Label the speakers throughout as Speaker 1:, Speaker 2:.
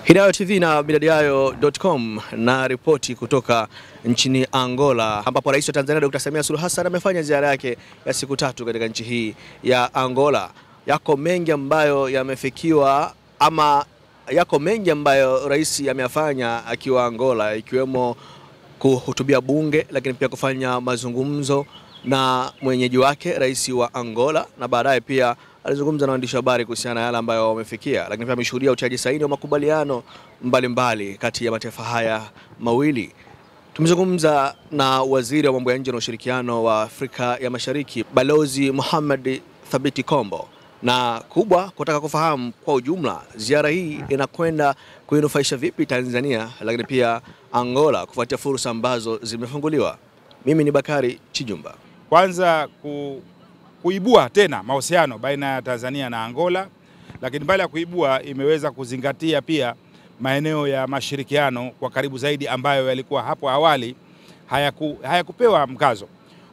Speaker 1: Hidayo TV na Millardayo.com na ripoti kutoka nchini Angola, ambapo Rais wa Tanzania Dr. Samia Suluhu Hassan amefanya ziara yake ya siku 3 katika nchi hii ya Angola. Yako mengi ambayo yamefikiwa ama yako mengi ambayo rais ameyafanya akiwa Angola, ikiwemo kuhutubia bunge, lakini pia kufanya mazungumzo na mwenyeji wake rais wa Angola, na baadaye pia alizungumza na waandishi wa habari kuhusiana na yale ambayo wamefikia, lakini pia ameshuhudia utiaji saini wa makubaliano mbalimbali kati ya mataifa haya mawili. Tumezungumza na waziri wa mambo ya nje na ushirikiano wa Afrika ya Mashariki, Balozi Mohamed Thabiti Kombo, na kubwa kutaka kufahamu kwa ujumla ziara hii inakwenda kuinufaisha vipi Tanzania, lakini pia Angola kufuatia fursa ambazo zimefunguliwa. Mimi ni Bakari Chijumba.
Speaker 2: Kwanza kuibua tena mahusiano baina ya Tanzania na Angola, lakini mbali ya kuibua imeweza kuzingatia pia maeneo ya mashirikiano kwa karibu zaidi ambayo yalikuwa hapo awali hayakupewa mkazo.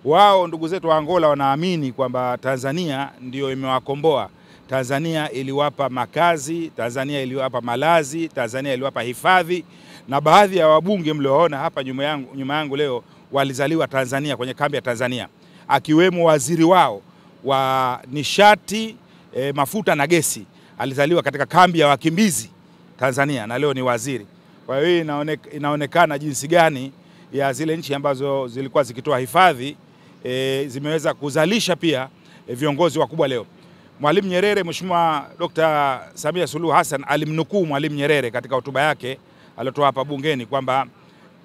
Speaker 2: Wao ndugu zetu wa Angola wanaamini kwamba Tanzania ndio imewakomboa. Tanzania iliwapa makazi, Tanzania iliwapa malazi, Tanzania iliwapa hifadhi, na baadhi ya wabunge mlioona hapa nyuma yangu leo walizaliwa Tanzania, kwenye kambi ya Tanzania, akiwemo waziri wao wa nishati, mafuta na gesi alizaliwa katika kambi ya wakimbizi Tanzania na leo ni waziri. Kwa hiyo inaonekana jinsi gani ya zile nchi ambazo zilikuwa zikitoa hifadhi zimeweza kuzalisha pia viongozi wakubwa leo. Mwalimu Nyerere, Mheshimiwa Dr. Samia Suluhu Hassan alimnukuu Mwalimu Nyerere katika hotuba yake aliyotoa hapa bungeni kwamba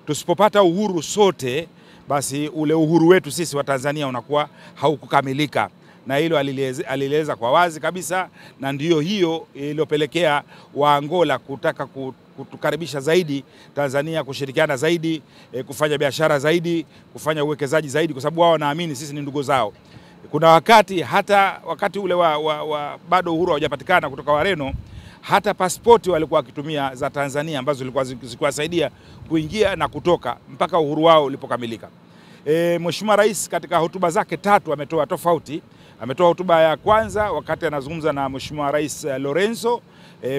Speaker 2: tusipopata uhuru sote, basi ule uhuru wetu sisi wa Tanzania unakuwa haukukamilika. Na hilo alieleza kwa wazi kabisa, na ndiyo hiyo iliyopelekea wa Angola kutaka kutukaribisha zaidi Tanzania, kushirikiana zaidi, kufanya biashara zaidi, kufanya uwekezaji zaidi, kwa sababu wao wanaamini sisi ni ndugu zao. Kuna wakati ule bado uhuru haujapatikana kutoka Wareno, hata pasipoti walikuwa wakitumia za Tanzania ambazo zilikuwa zikiwasaidia kuingia na kutoka mpaka uhuru wao ulipokamilika. Mheshimiwa Rais katika hotuba zake 3 ametoa tofauti. Ametoa hotuba ya kwanza wakati anazungumza na Mheshimiwa Rais Lorenzo,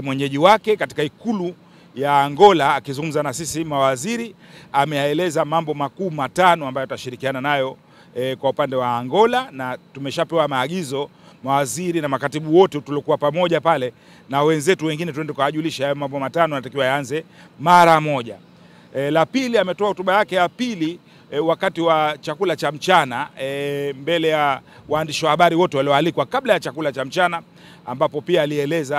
Speaker 2: mwenyeji wake katika ikulu ya Angola, akizungumza na sisi mawaziri, ameeleza mambo makuu 5 ambayo tutashirikiana nayo kwa upande wa Angola, na tumeshapewa maagizo mawaziri na makatibu wote tulikuwa pamoja pale na wenzetu wengine tuende kuwajulisha hayo mambo 5 yanatakiwa yaanze mara moja. La pili, ametoa hotuba yake ya pili wakati wa chakula cha mchana mbele ya waandishi wa habari wote walioalikwa kabla ya chakula cha mchana, ambapo pia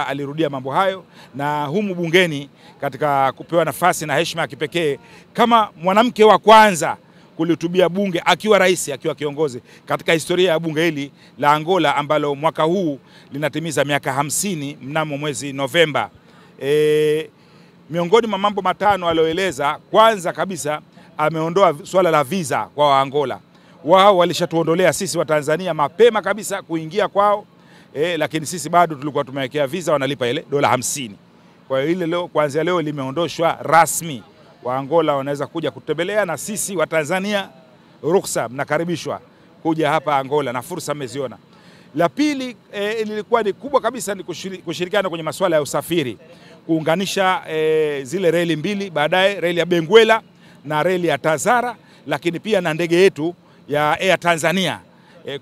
Speaker 2: alirudia mambo hayo, na humu bungeni katika kupewa nafasi na heshima ya kipekee kama mwanamke wa kwanza kulihutubia bunge akiwa rais, akiwa kiongozi katika historia ya bunge hili la Angola ambalo mwaka huu linatimiza miaka 50 mnamo mwezi Novemba. Miongoni mwa mambo 5 alioeleza, kwanza kabisa ameondoa swala la visa kwa Waangola. Wao walishatuondolea sisi wa Tanzania mapema kabisa kuingia kwao, lakini sisi bado tulikuwa tumewekea visa, wanalipa ile $50. Kwa hiyo ile leo, kuanzia leo limeondoshwa rasmi. Waangola wanaweza kuja kutembelea, na sisi wa Tanzania ruhusa, mnakaribishwa kuja hapa Angola na fursa mmeziona. La pili lilikuwa ni kubwa kabisa, ni kushirikiana kwenye masuala ya usafiri, kuunganisha zile reli mbili, baadaye reli ya Benguela na reli ya Tazara, lakini pia na ndege yetu ya Air Tanzania,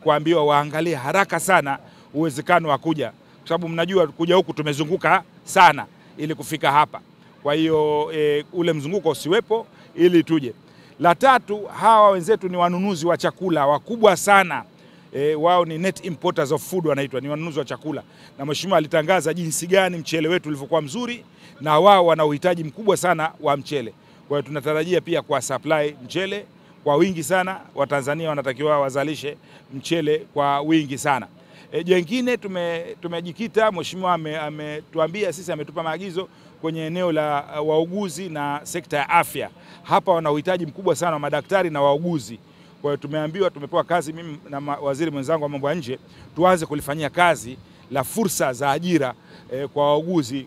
Speaker 2: kuambiwa waangalie haraka sana uwezekano wa kuja, kwa sababu mnajua kuja huku tumezunguka sana ili kufika hapa. Kwa hiyo ule mzunguko usiwepo ili tuje. La tatu, hawa wenzetu ni wanunuzi wa chakula wakubwa sana. Wao ni net importers of food wanaitwa, ni wanunuzi wa chakula, na mheshimiwa alitangaza jinsi gani mchele wetu ulivyokuwa mzuri, na wao wana uhitaji mkubwa sana wa mchele. Kwa hiyo tunatarajia pia kwa supply mchele kwa wingi sana. Watanzania wanatakiwa wazalishe mchele kwa wingi sana. Jengine tumejikita, mheshimiwa ametuambia sisi, ametupa maagizo kwenye eneo la wauguzi na sekta ya afya. Hapa wana uhitaji mkubwa sana wa madaktari na wauguzi. Kwa hiyo tumeambiwa, tumepewa kazi, mimi na waziri mwenzangu wa mambo ya nje, tuanze kulifanyia kazi la fursa za ajira kwa wauguzi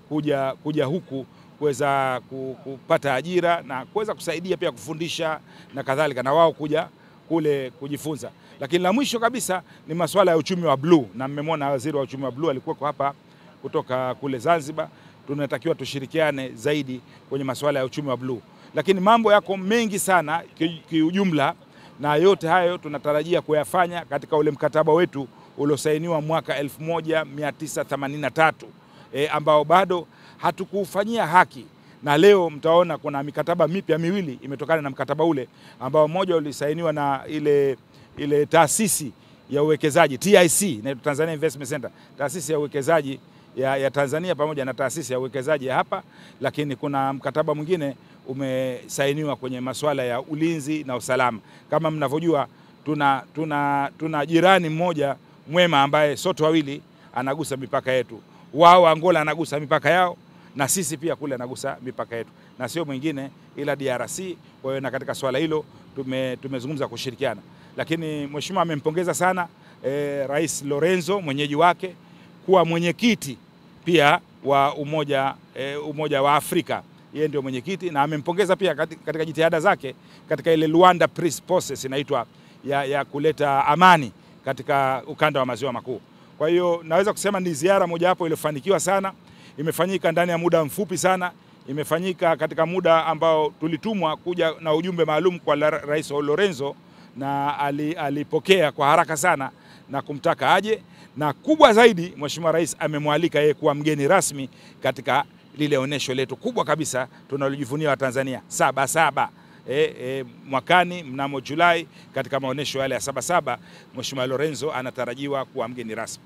Speaker 2: kuja huku kuweza kupata ajira na kuweza kusaidia pia kufundisha na kadhalika, na wao kuja kule kujifunza. Lakini la mwisho kabisa ni masuala ya uchumi wa blue, na mmemwona waziri wa uchumi wa blue alikuwa hapa kutoka kule Zanzibar. tunatakiwa tushirikiane zaidi kwenye masuala ya uchumi wa bluu. Lakini mambo yako mengi sana kiujumla, na yote hayo tunatarajia kuyafanya katika ule mkataba wetu uliosainiwa mwaka 1983 ambao bado hatukufanyia haki, na leo mtaona kuna mikataba mipya miwili imetokana na mkataba ule, ambao mmoja ulisainiwa na ile taasisi ya uwekezaji TIC, na Tanzania Investment Center, taasisi ya uwekezaji ya Tanzania pamoja na taasisi ya uwekezaji ya hapa. Lakini kuna mkataba mwingine umesainiwa kwenye masuala ya ulinzi na usalama. Kama mnavyojua, tuna jirani mmoja mwema ambaye sote wawili anagusa mipaka yetu. Wao Angola anagusa mipaka yao, na sisi pia kule anagusa mipaka yetu, na sio mwingine ila DRC. Kwa hiyo na katika swala hilo tumezungumza kushirikiana. Lakini mheshimiwa amempongeza sana Rais Lorenzo, mwenyeji wake, kuwa mwenyekiti pia wa Umoja wa Afrika. Yeye ndio mwenyekiti, na amempongeza pia katika jitihada zake katika ile Luanda Peace Process inaitwa ya kuleta amani katika ukanda wa maziwa makuu. Kwa hiyo naweza kusema ni ziara mojawapo iliyofanikiwa sana, imefanyika ndani ya muda mfupi sana, imefanyika katika muda ambao tulitumwa kuja na ujumbe maalum kwa Rais Lorenzo, na alipokea kwa haraka sana na kumtaka aje, na kubwa zaidi Mheshimiwa Rais amemwalika yeye kuwa mgeni rasmi katika lile onesho letu kubwa kabisa tunalojivunia wa Tanzania Sabasaba. Mwakani mnamo Julai katika maonesho yale ya Sabasaba, Mheshimiwa Lorenzo anatarajiwa kuwa mgeni rasmi.